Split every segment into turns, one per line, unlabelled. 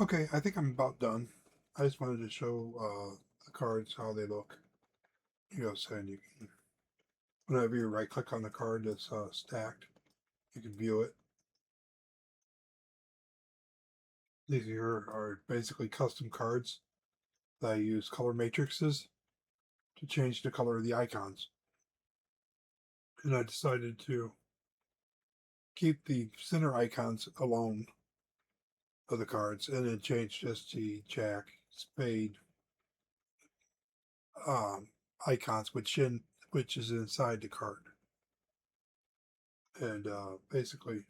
Okay, I think I'm about done. I just wanted to show the cards how they look. Saying you can, whenever you right click on the card that's stacked, you can view it. These here are basically custom cards that I use color matrices to change the color of the icons. And I decided to keep the center icons alone of the cards and then change just the jack, spade um, icons, which is inside the card. And basically,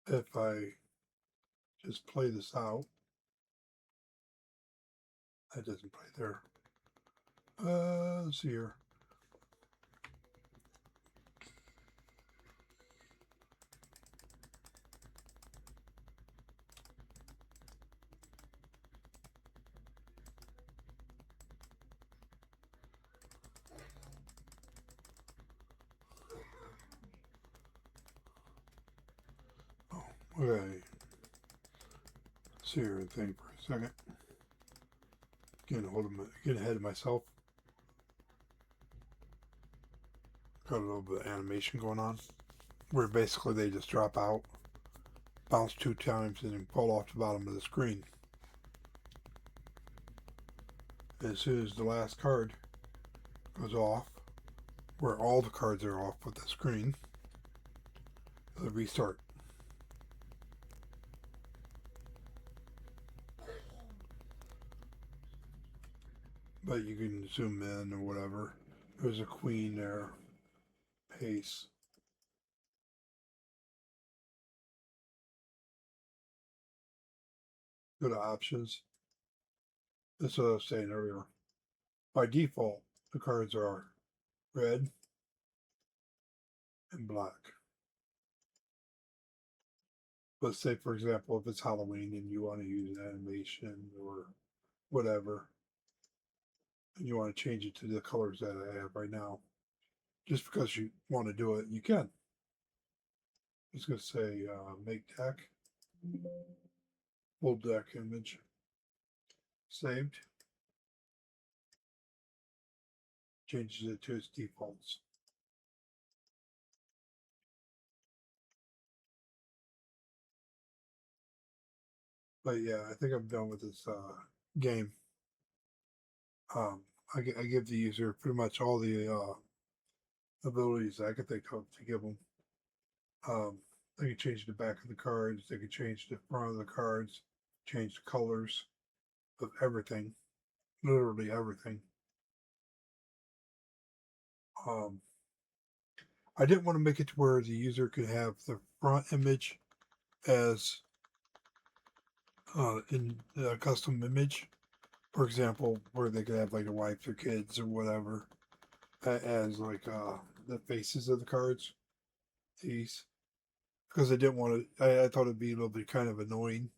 if I just play this out, that doesn't play there. Let's see here. Oh, okay. Let's see here and think for a second. Getting ahead of myself. Got a little bit of animation going on, where basically they just drop out, bounce 2 times, and then fall off the bottom of the screen. As soon as the last card goes off, where all the cards are off with the screen, it'll restart. But you can zoom in or whatever. There's a queen there. Ace. Go to options. That's what I was saying earlier. By default, the cards are red and black. But say, for example, if it's Halloween and you want to use an animation or whatever, and you want to change it to the colors that I have right now, just because you want to do it, you can. It's going to say make deck, full deck image, saved, changes it to its defaults. But yeah, I think I'm done with this game. Um, I give the user pretty much all the abilities I could think of to give them. Um, they can change the back of the cards, they can change the front of the cards, change the colors of everything, literally everything. Um, I didn't want to make it to where the user could have the front image as in a custom image. For example, where they could have like a wife or kids or whatever as like the faces of the cards. These because I didn't want to. I thought it'd be a little bit kind of annoying,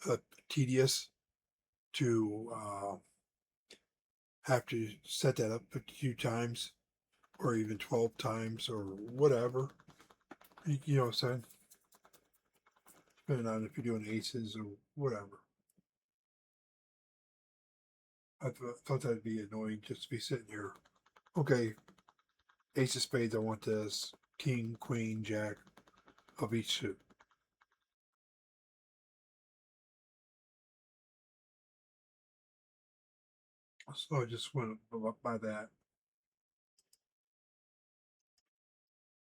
uh, tedious to have to set that up a few times or even 12 times or whatever. You know what I'm saying? Depending on if you're doing aces or whatever. I thought that'd be annoying just to be sitting here. Okay, ace of spades, I want this. King, queen, jack of each suit. So I just went up by that.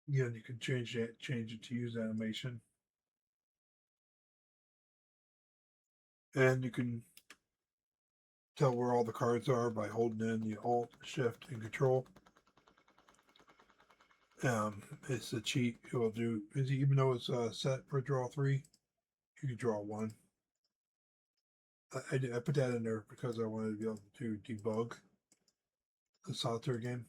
Again, you can change it to use animation. And you can tell where all the cards are by holding in the Alt, Shift, and Control. It's a cheat. It will do, even though it's set for draw 3, you can draw 1. I put that in there because I wanted to be able to debug the solitaire game.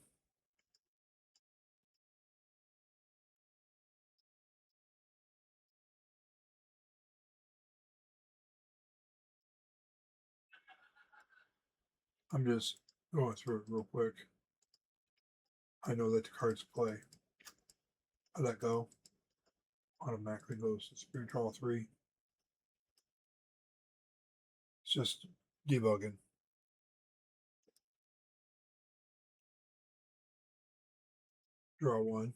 I'm just going through it real quick. I know that the cards play. I let go. Automatically goes to speed draw 3. It's just debugging. Draw one.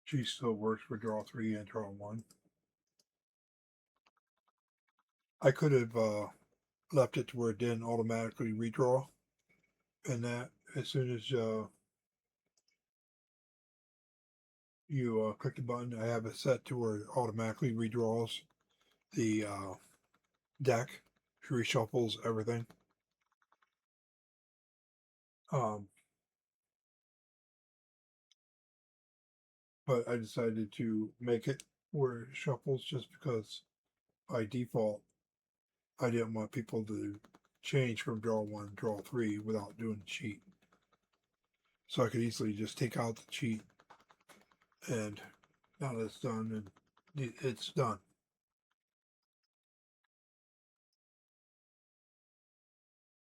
G still works for draw three and draw one. I could have left it to where it didn't automatically redraw, and that as soon as you click the button, I have it set to where it automatically redraws the deck, reshuffles everything. Um, but I decided to make it where it shuffles just because by default I didn't want people to change from draw one to draw three without doing the cheat. So I could easily just take out the cheat, and now that it's done, and it's done.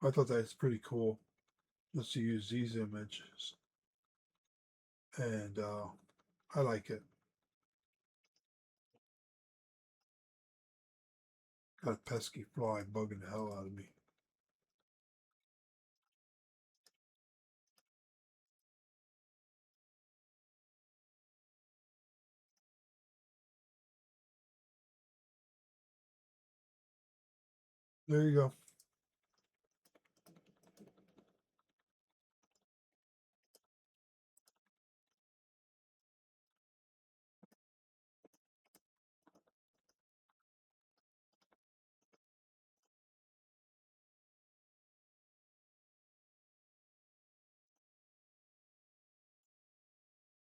I thought that's pretty cool just to use these images, and I like it. Got a pesky fly bugging the hell out of me. There you go.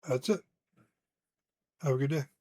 That's it. Have a good day.